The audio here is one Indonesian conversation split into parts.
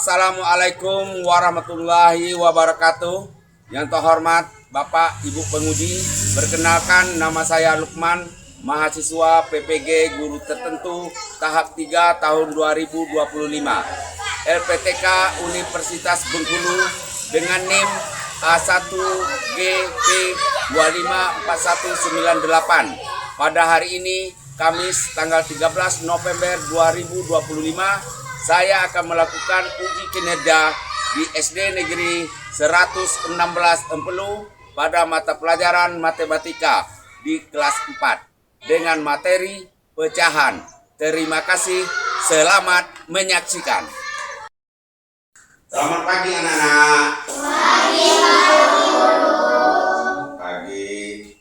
Assalamualaikum warahmatullahi wabarakatuh. Yang terhormat Bapak Ibu Penguji, perkenalkan nama saya Lukman, mahasiswa PPG Guru Tertentu tahap 3 tahun 2025 LPTK Universitas Bengkulu dengan NIM A1GP2541998. Pada hari ini Kamis tanggal 13 November 2025 saya akan melakukan uji kinerja di SD Negeri 116 Empelu pada mata pelajaran matematika di kelas 4 dengan materi pecahan. Terima kasih, selamat menyaksikan. Selamat pagi anak-anak. Pagi, Pak Guru. Pagi.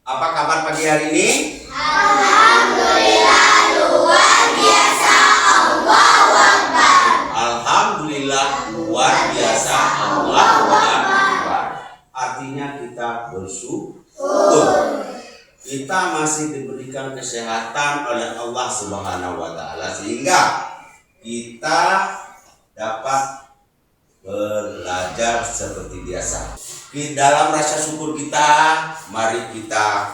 Apa kabar pagi hari ini? Alhamdulillah luar biasa, Allahu Akbar. Alhamdulillah luar biasa, Allahu Akbar. Artinya kita bersyukur. Kita masih diberikan kesehatan oleh Allah Subhanahu wa taala sehingga kita dapat belajar seperti biasa. Di dalam rasa syukur kita, mari kita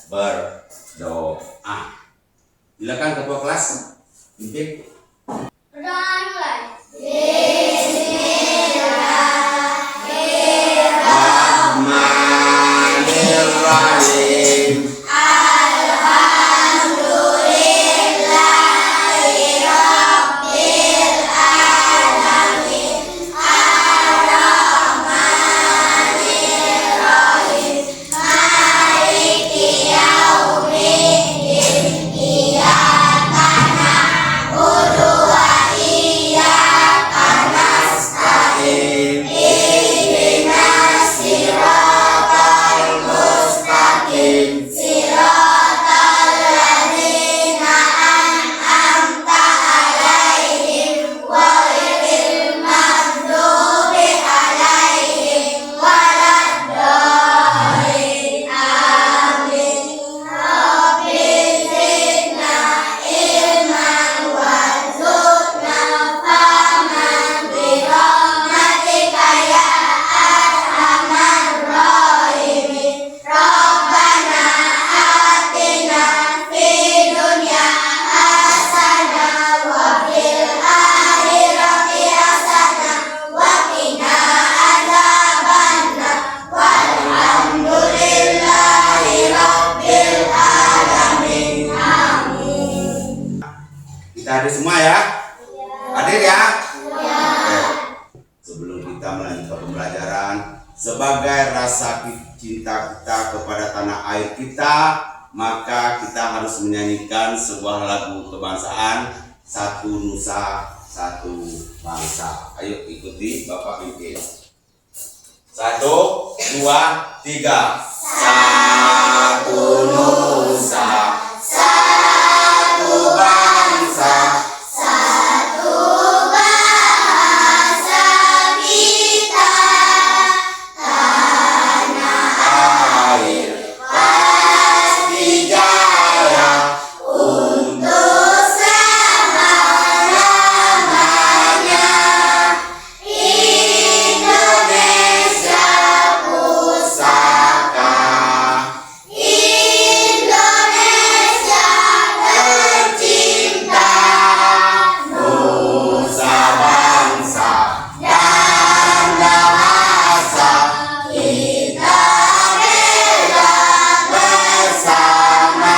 berdoa. Silakan ketua kelas pimpin. Berdoa mulai. Bismillahirrahmanirrahim. Hadir semua ya? Hadir ya? Oke. Sebelum kita melanjutkan pembelajaran, sebagai rasa cinta kita kepada tanah air kita, maka kita harus menyanyikan sebuah lagu kebangsaan, Satu Nusa Satu Bangsa. Ayo ikuti Bapak pimpin. 1, 2, 3. Satu Nusa Satu Bangsa, Satu bahasa kita, tanah air pasti jaya untuk selama-lamanya. Indonesia pusaka, Indonesia tercinta, nusa bangsa dan bahasa kita bela bersama.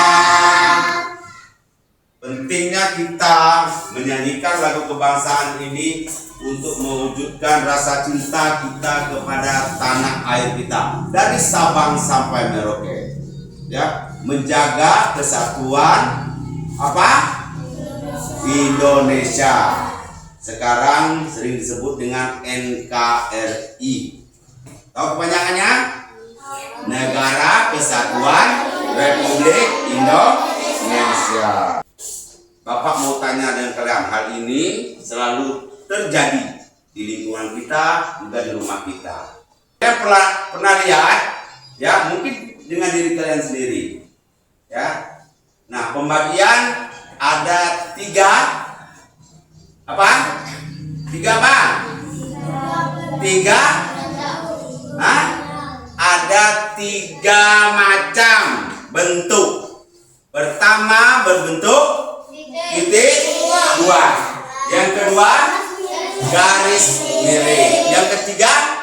Pentingnya kita menyanyikan lagu kebangsaan ini untuk mewujudkan rasa cinta kita kepada tanah air kita dari Sabang sampai Merauke, ya, menjaga kesatuan Indonesia. Sekarang sering disebut dengan NKRI. Tahu kepanjangannya? Negara Kesatuan Republik Indonesia. Bapak mau tanya dengan kalian, hal ini selalu terjadi di lingkungan kita, juga di rumah kita. Kalian pernah lihat, ya, mungkin dengan diri kalian sendiri, ya. Nah, pembagian ada 3 Tiga apa? Tiga? Hah? Ada tiga macam bentuk. Pertama berbentuk titik dua. Yang kedua garis miring. Yang ketiga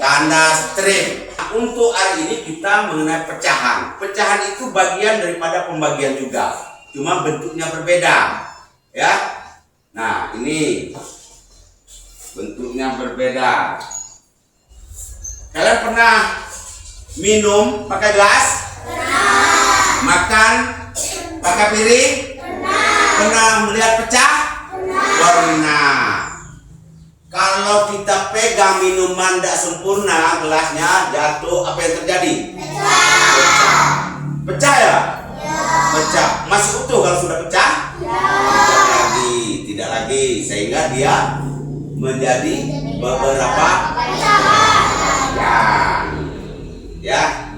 tanda strip. Untuk hari ini kita mengenai pecahan. Pecahan itu bagian daripada pembagian juga, cuma bentuknya berbeda, ya. Nah, ini bentuknya berbeda. Kalian pernah minum pakai gelas? Makan pakai piring? Pernah melihat pecah? Pernah. Kalau kita pegang minuman tidak sempurna, gelasnya jatuh, apa yang terjadi? Pecah. Pecah ya? Pecah. Masih utuh kalau sudah pecah? Tidak lagi, sehingga dia menjadi beberapa ya.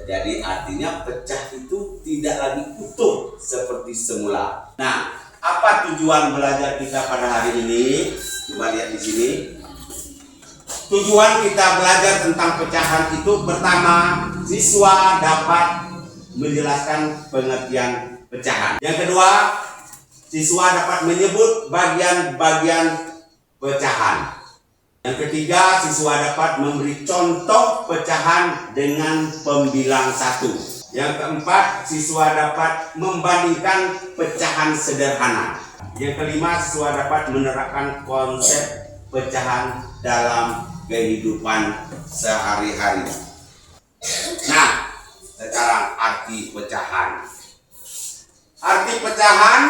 Jadi artinya pecah itu tidak lagi utuh seperti semula. Nah, apa tujuan belajar kita pada hari ini? Coba lihat di sini. Tujuan kita belajar tentang pecahan itu, pertama, siswa dapat menjelaskan pengertian pecahan. Yang kedua, siswa dapat menyebut bagian-bagian pecahan. Yang ketiga, siswa dapat memberi contoh pecahan dengan pembilang satu. Yang keempat, siswa dapat membandingkan pecahan sederhana. Yang kelima, siswa dapat menerapkan konsep pecahan dalam kehidupan sehari-hari. Nah, sekarang arti pecahan. Arti pecahan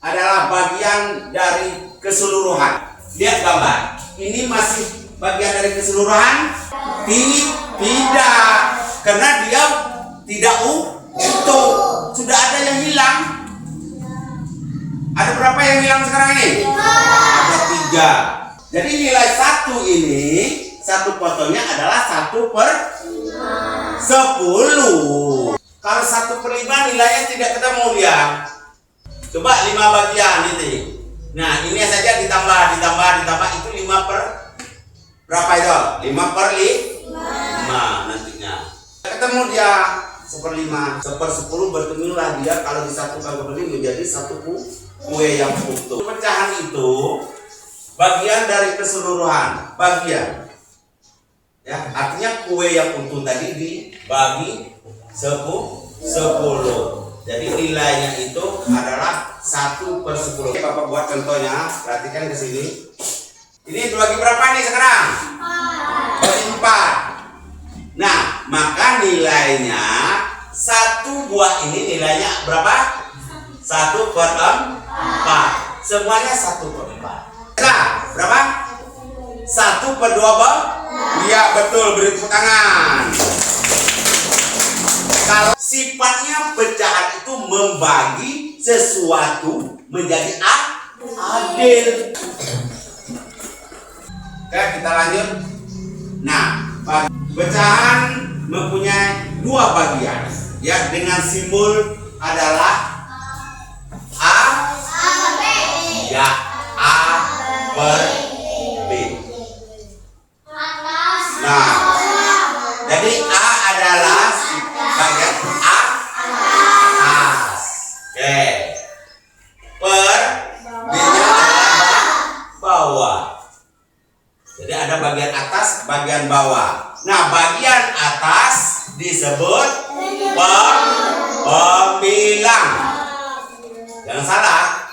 adalah bagian dari keseluruhan. Lihat gambar. Ini masih bagian dari keseluruhan? Tidak. Karena dia tidak utuh. Sudah ada yang hilang. Ada berapa yang hilang sekarang ini? Ada 3. Jadi nilai 1 ini, satu fotonya adalah 1/10. Kalau 1/5 nilainya tidak ketemu dia. Coba 5 bagian ini. Nah, ini saja ditambah itu 5 per berapa itu? 5/5 nantinya. Ketemu dia 1/5, 1/10 bertemulah dia kalau disatukan kembali menjadi satu kue yang utuh. Pecahan itu bagian dari keseluruhan, bagian. Ya, artinya kue yang utuh tadi dibagi 10. Jadi nilainya itu adalah 1/10. Bapak buat contohnya, perhatikan ke sini. Ini bagi berapa nih sekarang? 4. Nah, maka nilainya satu buah ini nilainya berapa? 1/4. Semuanya 1/4. Nah, berapa? 1/2. Iya betul, beri tepuk tangan. Kalau sifatnya pecahan itu membagi sesuatu menjadi adil. Oke, kita lanjut. Nah, pecahan mempunyai 2 bagian, ya, dengan simbol adalah A, ya, A per B. Nah, jadi A adalah bagian atas. Oke. Per B-nya adalah bawah. Jadi ada bagian atas, bagian bawah. Nah, bagian atas disebut pembilang. Jangan salah.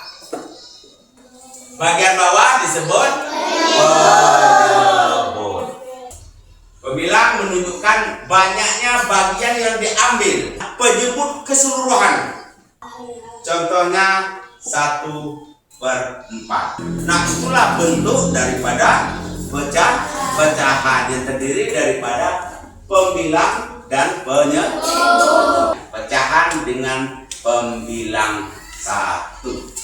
Bagian bawah disebut penyebut. Pembilang menunjukkan banyaknya bagian yang diambil. Penyebut keseluruhan. Contohnya 1/4. Nah, itulah bentuk daripada pecahan yang terdiri daripada pembilang dan penyebut. Pecahan dengan pembilang 1.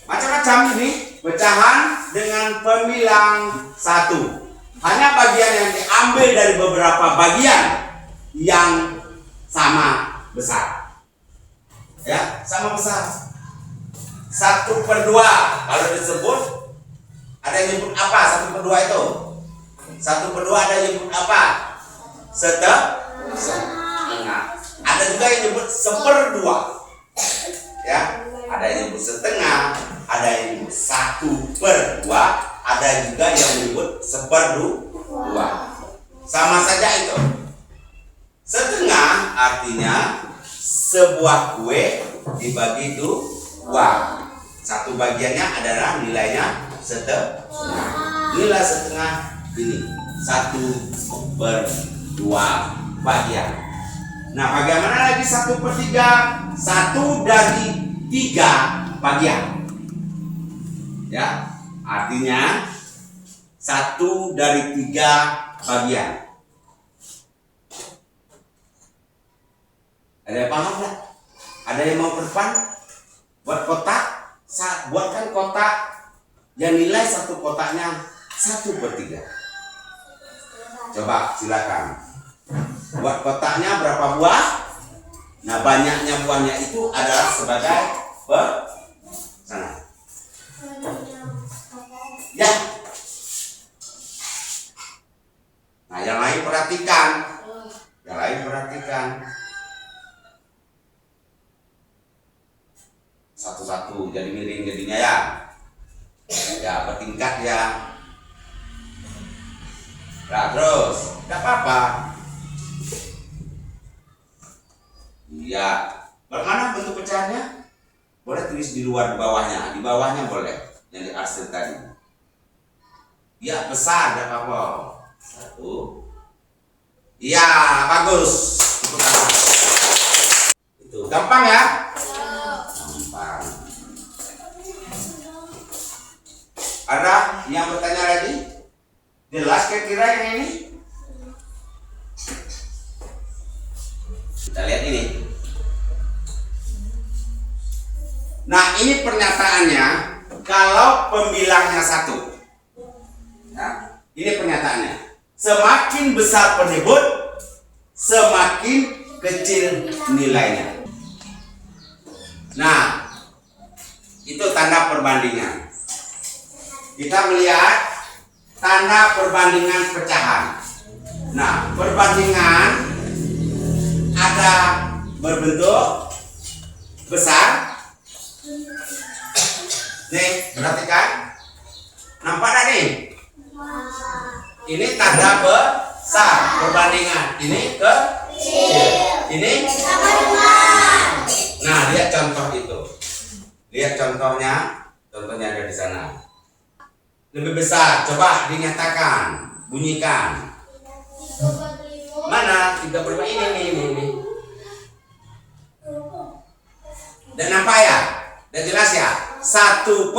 Macam-macam ini pecahan dengan pembilang 1. Hanya bagian yang diambil dari beberapa bagian yang sama besar. Ya, sama besar. 1/2. Kalau disebut, ada yang nyebut apa 1/2 itu? 1/2 ada yang nyebut apa? Setengah. Ada juga yang nyebut 1/2. Ya, ada yang nyebut setengah, ada yang nyebut 1/2, ada juga yang nyebut 1/2. Sama saja itu. Setengah artinya sebuah kue dibagi 2. Satu bagiannya adalah nilainya setengah. Nilai setengah ini 1/2 bagian. Nah, bagaimana lagi 1/3? 1 dari 3 bagian. Ya, artinya 1 dari 3 bagian. Ada yang paham nggak? Ada yang mau ke depan? Buat kotak, buatkan kotak yang nilai satu kotaknya 1/3. Coba silakan. Buat kotaknya berapa buah? Nah, banyaknya buahnya itu adalah sebagai sana. Ya. Nah, yang lain perhatikan. Yang lain perhatikan. Satu-satu jadi miring jadinya ya. Ya, bertingkat ya. Nah, terus, enggak apa-apa. Iya. Bagaimana bentuk pecahannya? Boleh tulis di luar di bawahnya. Di bawahnya boleh. Yang di arsir tadi. Ya, besar enggak apa-apa. 1. Iya, bagus. Itu gampang ya? Gampang. Ada yang bertanya lagi? Jelas kira-kira yang ini? Kita lihat ini. Nah, ini pernyataannya kalau pembilangnya 1. Ya, ini pernyataannya. Semakin besar penyebut, semakin kecil nilainya. Nah, itu tanda perbandingan. Kita melihat tanda perbandingan pecahan. Nah, perbandingan ada berbentuk besar. Nih, perhatikan. Nampak tak nih? Ini tanda besar perbandingan. Ini kecil. Ini sama dengan. Nah, lihat contoh itu. Lihat contohnya. Contohnya ada di sana. Lebih besar. Coba dinyatakan. Bunyikan. Mana? 35 ini. Dan nampak ya? Dan jelas ya? 1/2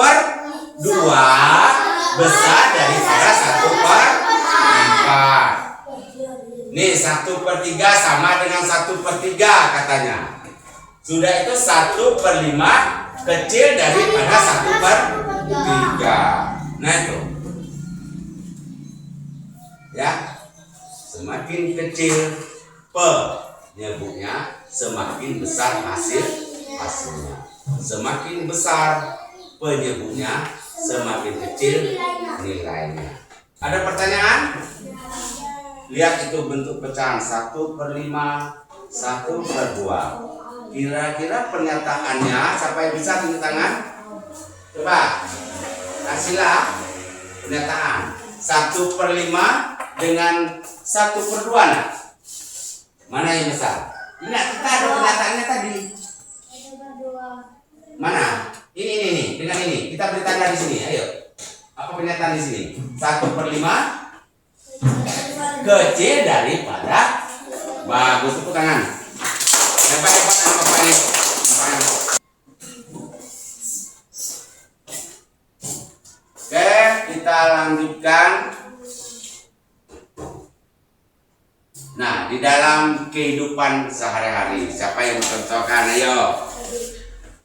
besar daripada 1/4. Nih 1/3 sama dengan 1/3 katanya. Sudah itu 1/5 kecil daripada 1/3. Nah itu. Ya. Semakin kecil penyebutnya, semakin besar hasilnya. Semakin besar penyebutnya, semakin kecil nilainya. Ada pertanyaan? Lihat itu bentuk pecahan 1/5, 1/2. Kira-kira pernyataannya siapa yang bisa tunjuk tangan? Coba kasihlah pernyataan 1/5 dengan 1/2. Nah, mana yang besar? Ingat kita ada pernyataannya tadi. Mana? Ini dengan ini. Kita beri tanda di sini. Ayo. Apa pernyataan di sini? 1/5 kecil daripada. Bagus, tepuk tangan. Hebat Bapak ini. Oke, kita lanjutkan. Nah, di dalam kehidupan sehari-hari, siapa yang mencontohkan? Ayo.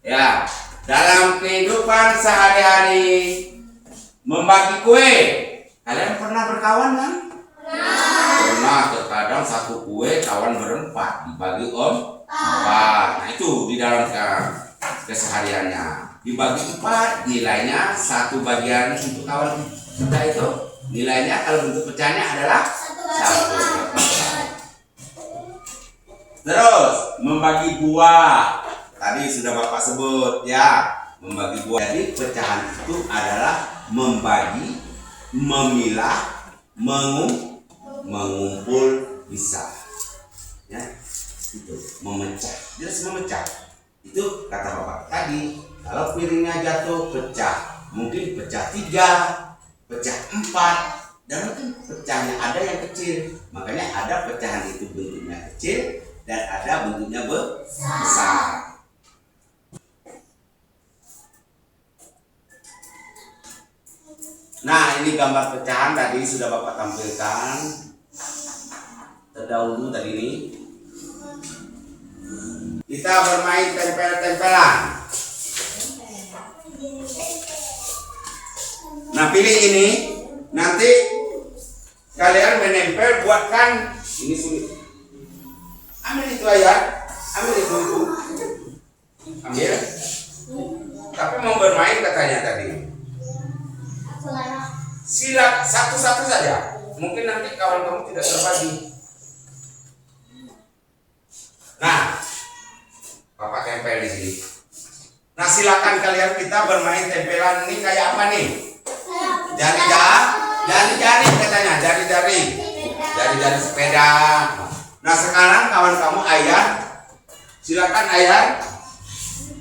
Ya, dalam kehidupan sehari-hari membagi kue. Kalian pernah berkawan kan? Pernah. Terkadang satu kue kawan berempat dibagi 4. Nah, itu di dalam kesehariannya. dibagi 4, nilainya 1 bagian untuk kawan kita itu. Nilainya kalau bentuk pecahnya adalah 1. Terus membagi buah. Tadi sudah Bapak sebut ya, membagi buah. Jadi pecahan itu adalah membagi, memilah, mengumpul, bisa. Ya, itu memecah. Jelas memecah. Itu kata Bapak tadi. Kalau piringnya jatuh pecah, mungkin pecah 3, pecah 4, dan mungkin pecahnya ada yang kecil. Makanya ada pecahan itu bentuknya kecil dan ada bentuknya besar. Nah, ini gambar pecahan tadi sudah Bapak tampilkan terdahulu tadi ini. Kita bermain tempel-tempelan. Nah, pilih ini. Nanti kalian menempel, buatkan ini sulit. Ambil itu ayat, ambil itu. Ambil. Tapi mau bermain katanya tadi. Sila satu-satu saja. Mungkin nanti kawan kamu tidak terbagi. Nah, Bapak tempel di sini. Nah, silakan kalian kita bermain tempelan ini kayak apa nih? Jari-jari katanya, jari-jari sepeda. Nah, sekarang kawan kamu ayah, silakan ayah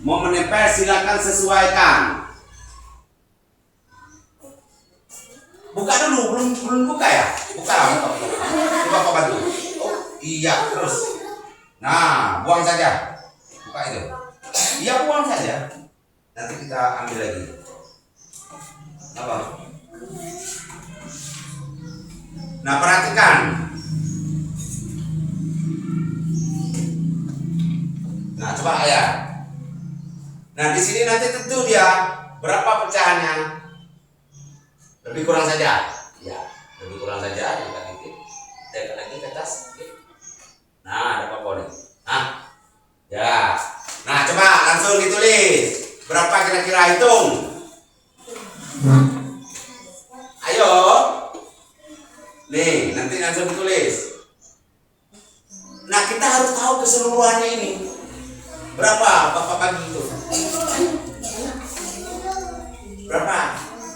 mau menempel, silakan sesuaikan. Buka dulu, belum buka ya? Buka. Coba Bapak bantu. Oh, iya, terus. Nah, buang saja. Buka itu. Iya, buang saja. Nanti kita ambil lagi. Apa? Nah, perhatikan. Nah, coba ayah. Nah, di sini nanti tentu dia berapa pecahannya. Lebih kurang saja. Ya, lebih kurang saja. Dekat dikit. Dekat lagi ke atas. Nah, ada apa nih? Nah, ya. Nah, coba langsung ditulis. Berapa kira-kira, hitung. Ayo. Nih, nanti langsung ditulis. Nah, kita harus tahu keseluruhannya ini. Berapa Bapak bagi itu? Berapa?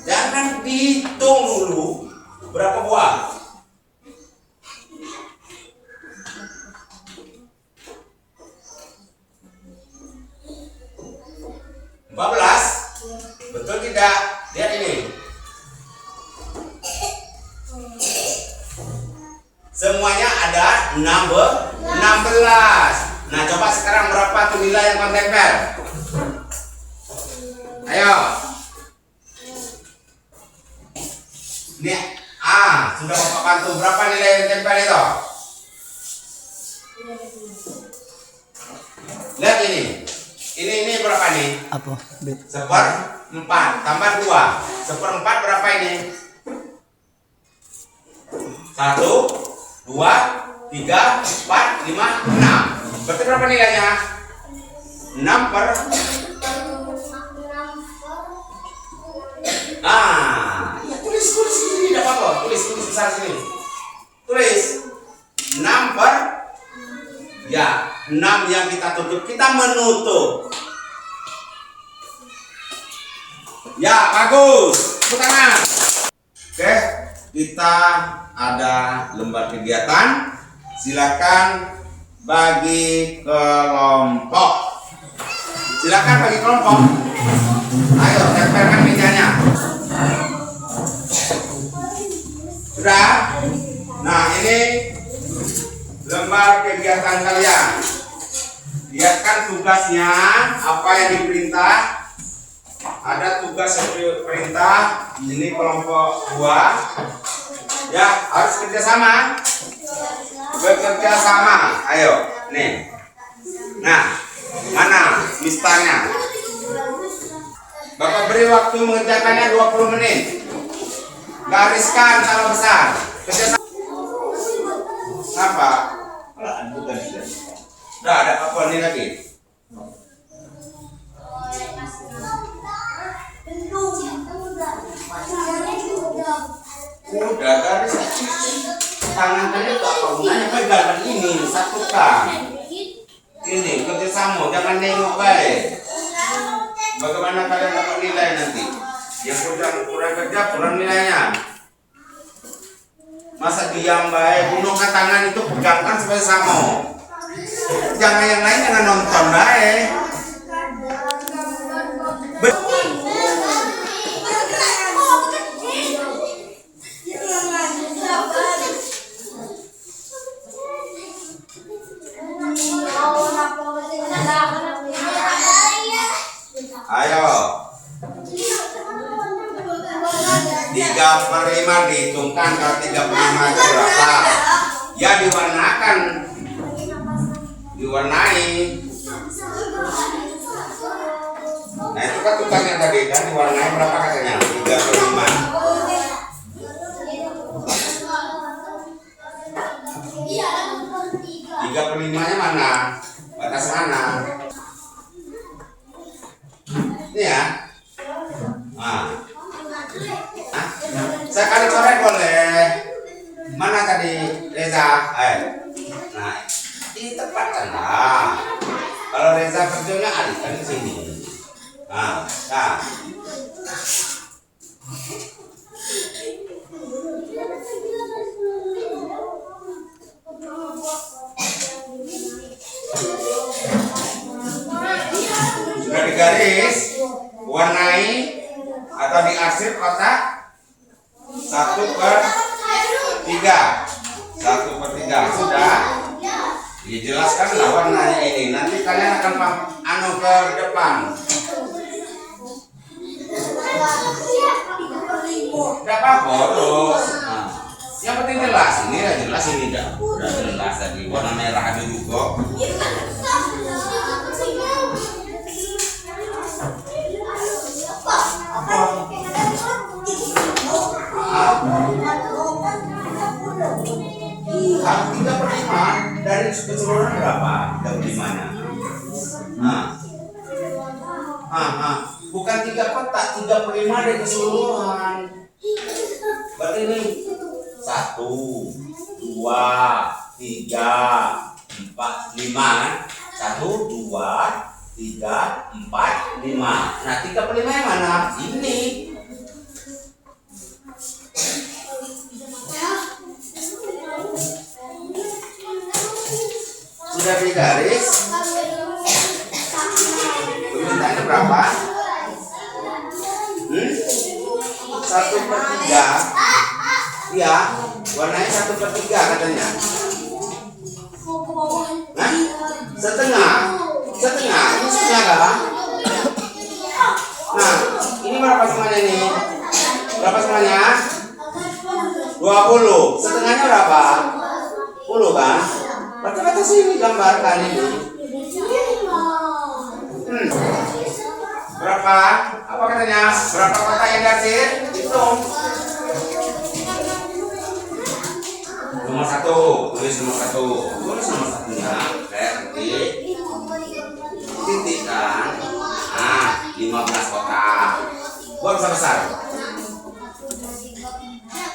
Jangan dihitung dulu. Berapa buah? Betul tidak? Lihat ini. Semuanya ada 16. Nah, coba sekarang berapa tuh nilai yang kontempel? Ayo. Ini sudah Bapak bantu. Berapa nilai yang tempel itu? Lihat ini. Ini berapa nih? Apa? 1/4 tambah 2. 1/4 berapa ini? 1, 2, 3, 4, 5, 6. Berarti berapa nilainya? 6 per. Ya tulis sini, tidak apa-apa. Tulis besar sini. Tulis 6 per. Ya, 6 yang kita tutup. Kita menutup. Ya, bagus. Tepuk tangan. Oke, kita ada lembar kegiatan. Silakan bagi kelompok. Silakan bagi kelompok. Ayo, tempelkan mejanya. Sudah? Nah, ini lembar kegiatan kalian. Lihatkan tugasnya, apa yang diperintah. Ada tugas yang diperintah. Ini kelompok 2. Ya, harus kerjasama. Bekerja sama. Ayo, nih. Nah, mana misternya? Bapak beri waktu mengerjakannya 20 menit. Gariskan kalau besar. Kerjasama. Apa? Bukan. Udah ada apa nih lagi? Udah garis tangan kalian tak penggunanya pegangan ini satukan. Ini kerjasama, jangan nengok baik. Bagaimana kalian dapat nilai nanti? Yang kurang kerja kurang nilainya. Masa diam baik, gunungkan tangan itu pegangkan supaya sama. Jangan yang lain jangan nonton baik. Ayo. 35 dihitungkan kalau 35 itu berapa? Ya diwarnakan. Diwarnai. Nah itu kan tukangnya tadi kan diwarnai berapa katanya? 35. 35-nya mana? Batas mana? Ini ya. Nah. Sekali coret boleh. Mana tadi Reza? Nah, ini tepat kan? Nah, kalau Reza kerjanya alihkan ke sini. Nah. Sudah digaris, warnai atau diarsip kotak 1/3. 1/3 sudah. Dijelaskan lah warnanya ini. Nanti kalian akan ke depan. Tidak apa-apa terus. Nah, yang penting jelas ini ya jelas ini udah jelas tadi warna merah ada juga. Kalau 3/5 dari keseluruhan berapa? 3/5-nya. Bukan 3 kotak, 3/5 dari keseluruhan. Berarti ini 1, 2, 3, 4, 5 kan? 1, 2, 3, 4, 5. Nah 3/5 yang mana? Ini. Sudah digaris. Permintaannya berapa? 1/3. Ya, warnanya 1/3 katanya. Nah, setengah. Ini setengah kan? Nah, ini berapa semuanya nih? Berapa semuanya? 20. Setengahnya berapa? 10 kan? Berarti kata sini gambarkan ini. Berapa? Apa katanya? Berapa kotak yang diarsip? Hitung. Nomor 1, tulis nomor 1. Tulis nomor 1-nya. Titik kan? Nah, 15 kotak. Buat besar.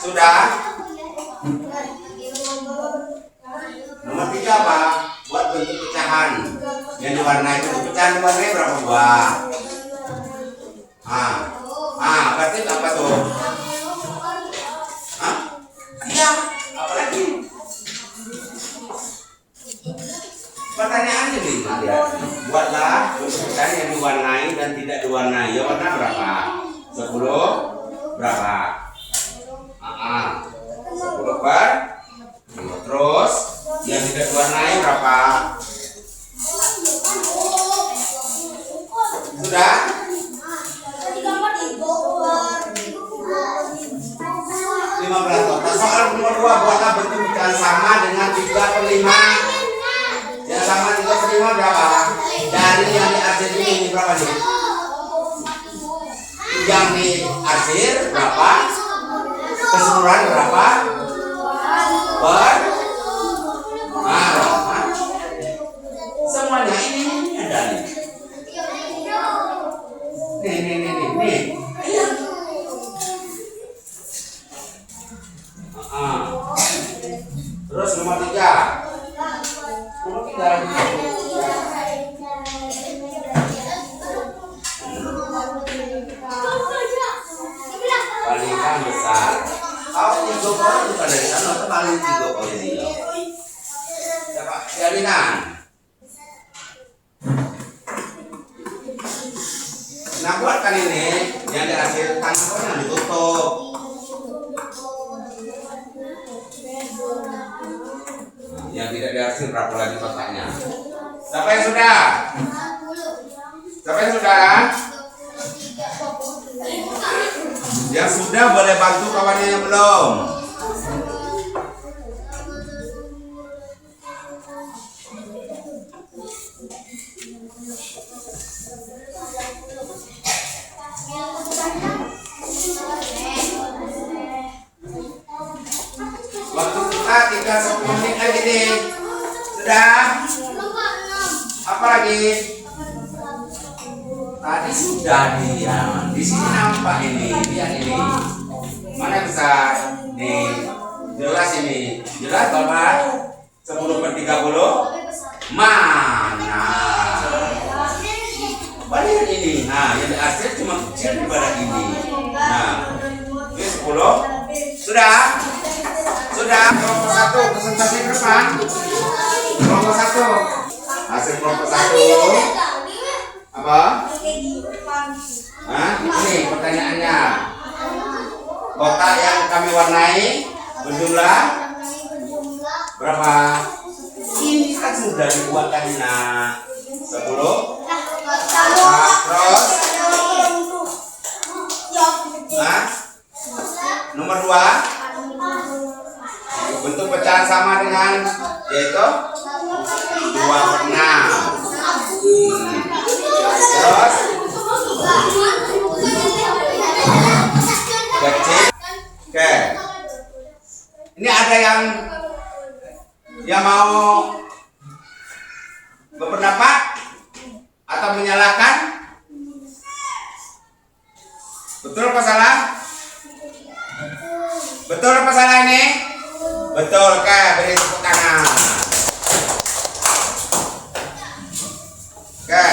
Sudah? Nomor 3 apa? Buat bentuk pecahan. Yang diwarnai bentuk pecahan diwarnai berapa buah? Berarti apa tuh? Iya, apa lagi? Pertanyaannya nih, buatlah bentuk pecahan yang diwarnai dan tidak diwarnai. Ya warna berapa? 10 berapa? 10 per. Terus yang tidak diwarnai berapa? Sudah? 15 kotak. Soal nomor 2 buatlah bentuk pecahan sama dengan 3/5. Yang sama 3/5 berapa? Dari yang diarsir ini berapa nih? Yang diarsir berapa? Keseluruhan berapa? Per? Semuanya ini ada nih. Nih. tinggal kalikan besar. Kalau 3 poin bukan dari sana, itu paling 3 poin ini. Coba jalinan. Nah buatkan ini yang dihasilkan yang ditutup. Yang tidak dihasilkan berapa lagi kotaknya? Siapa yang sudah? Siapa yang sudah? Yang sudah boleh bantu kawannya yang belum. Waktu kita tinggal 10 menit lagi nih. Sudah? Apa lagi? Tadi sudah dia. Di sini nampak ini, lihat ini. Mana besar? Nih, jelas ini. Jelas Bapak? 10/30. Mana? Banyak ini. Nah, yang dihasil cuma kecil daripada ini. Nah, ini 10. Sudah? Sudah. Kelompok 1 presentasi ke depan. Kelompok 1. Hasil kelompok 1. Apa? Hah? Ini pertanyaannya. Kotak yang kami warnai berjumlah berapa? Ini kan sudah dibuat tadi nak. 10. Nah, terus? Nah, nomor 2. Bentuk pecahan sama dengan yaitu 2/6. Terus kecil. Oke. Ini ada yang mau berpendapat atau menyalahkan? Betul apa salah? Betul apa salah ini? Betul. Oke, beri tepuk tangan. Oke.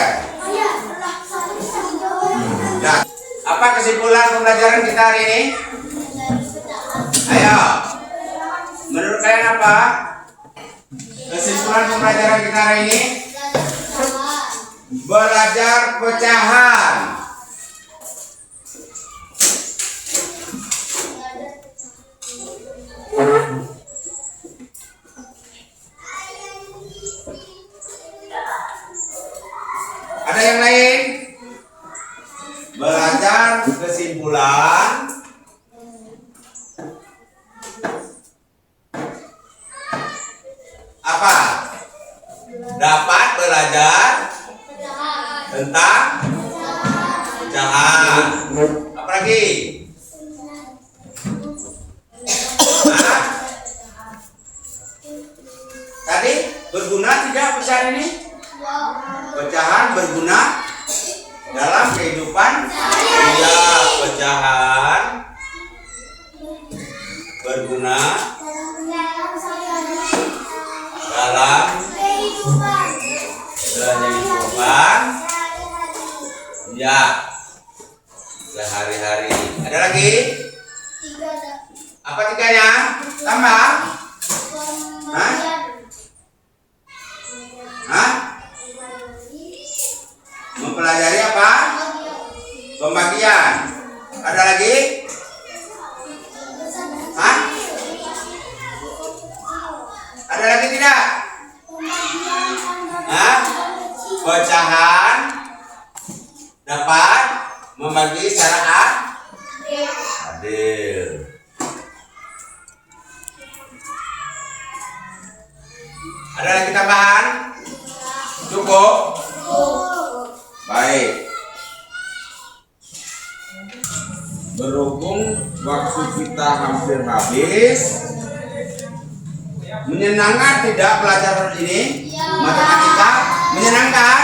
Nah, apa kesimpulan pembelajaran kita hari ini? Ayo. Menurut kalian apa? Kesimpulan pembelajaran kita hari ini? Belajar pecahan. Ada yang lain? Belajar kesimpulan apa? Dapat belajar tentang pecahan. Apa lagi? Hah? Tadi berguna tidak pecahan ini? Pecahan berguna dalam kehidupan. Iya, pecahan berguna dalam kehidupan. Ya, sehari-hari. Ada lagi? Apa tiganya? Tambah? Hah? Hah? Mempelajari apa? Pembagian. Ada lagi? Hah? Ada lagi tidak? Hah? Pecahan dapat membagi secara adil. Ada lagi tambahan? Cukup? Baik. Berhubung waktu kita hampir habis, menyenangkan tidak pelajaran ini? Matematika menyenangkan?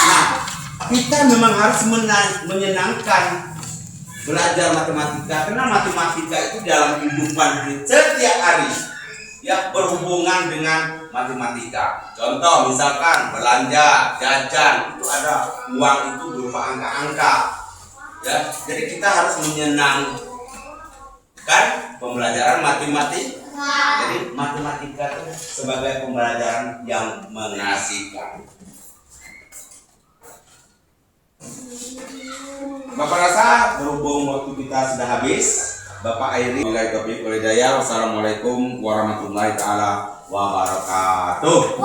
Nah, kita memang harus menyenangkan belajar matematika, karena matematika itu dalam kehidupan setiap hari ya berhubungan dengan matematika. Contoh misalkan belanja, jajan, itu ada uang itu berupa angka-angka. Ya, jadi kita harus menyenangkan pembelajaran matematika. Jadi matematika itu sebagai pembelajaran yang mengasihkan. Bapak rasa berhubung waktu kita sudah habis, Bapak akhiri. Wassalamualaikum warahmatullahi taala wabarakatuh.